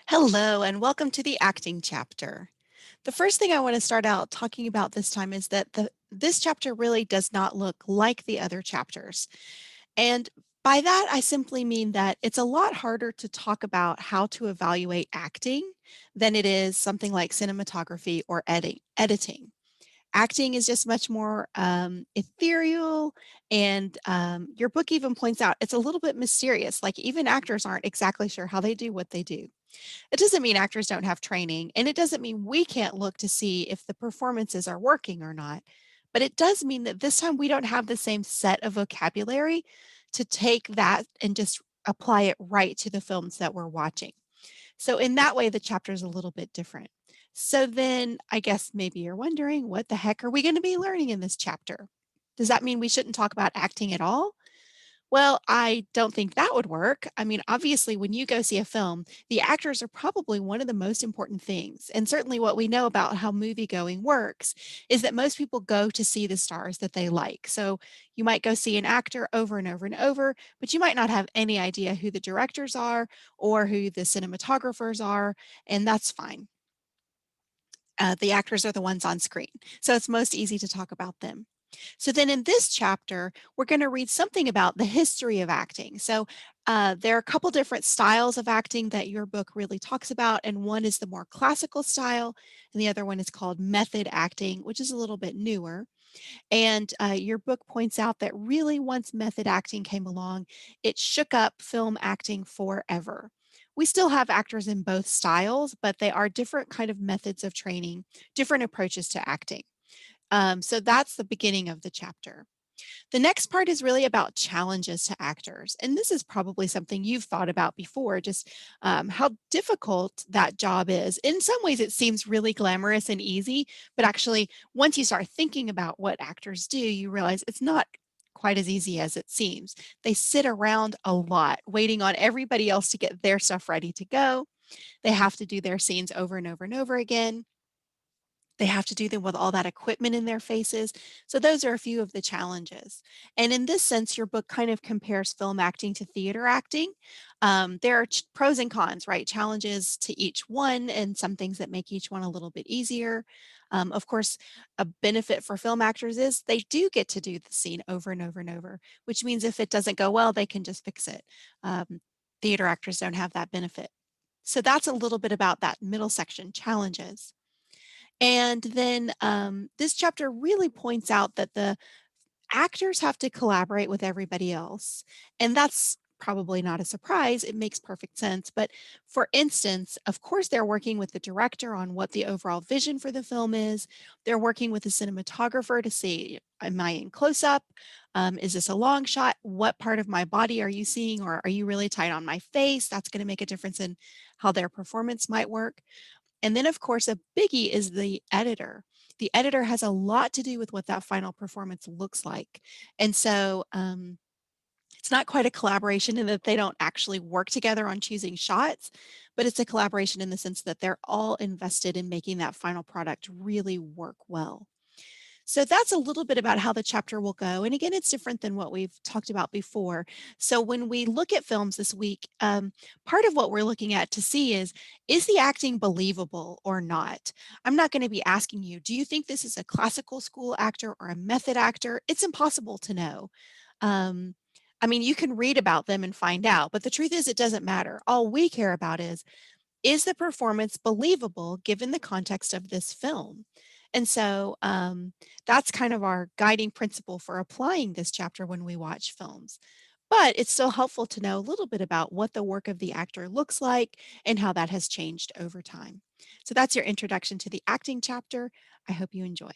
Hello, and welcome to the acting chapter. The first thing I want to start out talking about this time is that this chapter really does not look like the other chapters. And by that, I simply mean that it's a lot harder to talk about how to evaluate acting than it is something like cinematography or editing. Acting is just much more ethereal, and your book even points out it's a little bit mysterious. Like, even actors aren't exactly sure how they do what they do. It doesn't mean actors don't have training, and it doesn't mean we can't look to see if the performances are working or not. But it does mean that this time we don't have the same set of vocabulary to take that and just apply it right to the films that we're watching. So, in that way, the chapter is a little bit different. So, then I guess maybe you're wondering, what the heck are we going to be learning in this chapter? Does that mean we shouldn't talk about acting at all? Well, I don't think that would work. I mean, obviously, when you go see a film, the actors are probably one of the most important things. And certainly, what we know about how movie going works is that most people go to see the stars that they like. So you might go see an actor over and over and over, but you might not have any idea who the directors are or who the cinematographers are, and that's fine. The actors are the ones on screen. So it's most easy to talk about them. So then in this chapter, we're going to read something about the history of acting. So there are a couple different styles of acting that your book really talks about, and one is the more classical style, and the other one is called method acting, which is a little bit newer. And your book points out that really once method acting came along, it shook up film acting forever. We still have actors in both styles, but they are different kind of methods of training, different approaches to acting. So that's the beginning of the chapter. The next part is really about challenges to actors. And this is probably something you've thought about before, just how difficult that job is. In some ways, it seems really glamorous and easy, but actually, once you start thinking about what actors do, you realize it's not quite as easy as it seems. They sit around a lot, waiting on everybody else to get their stuff ready to go. They have to do their scenes over and over and over again. They have to do them with all that equipment in their faces. So those are a few of the challenges. And in this sense, your book kind of compares film acting to theater acting. There are pros and cons, right? Challenges to each one and some things that make each one a little bit easier. Of course, a benefit for film actors is they do get to do the scene over and over and over, which means if it doesn't go well, they can just fix it. Theater actors don't have that benefit. So that's a little bit about that middle section, challenges. And then this chapter really points out that the actors have to collaborate with everybody else. And that's probably not a surprise. It makes perfect sense. But for instance, of course, they're working with the director on what the overall vision for the film is. They're working with the cinematographer to see, am I in close up? Is this a long shot? What part of my body are you seeing? Or are you really tight on my face? That's going to make a difference in how their performance might work. And then, of course, a biggie is the editor. The editor has a lot to do with what that final performance looks like. And so it's not quite a collaboration in that they don't actually work together on choosing shots, but it's a collaboration in the sense that they're all invested in making that final product really work well. So that's a little bit about how the chapter will go. And again, it's different than what we've talked about before. So when we look at films this week, part of what we're looking at to see is the acting believable or not? I'm not going to be asking you, do you think this is a classical school actor or a method actor? It's impossible to know. Um, I mean, you can read about them and find out, but the truth is, it doesn't matter. All we care about is the performance believable given the context of this film? And so that's kind of our guiding principle for applying this chapter when we watch films. But it's still helpful to know a little bit about what the work of the actor looks like and how that has changed over time. So that's your introduction to the acting chapter. I hope you enjoy.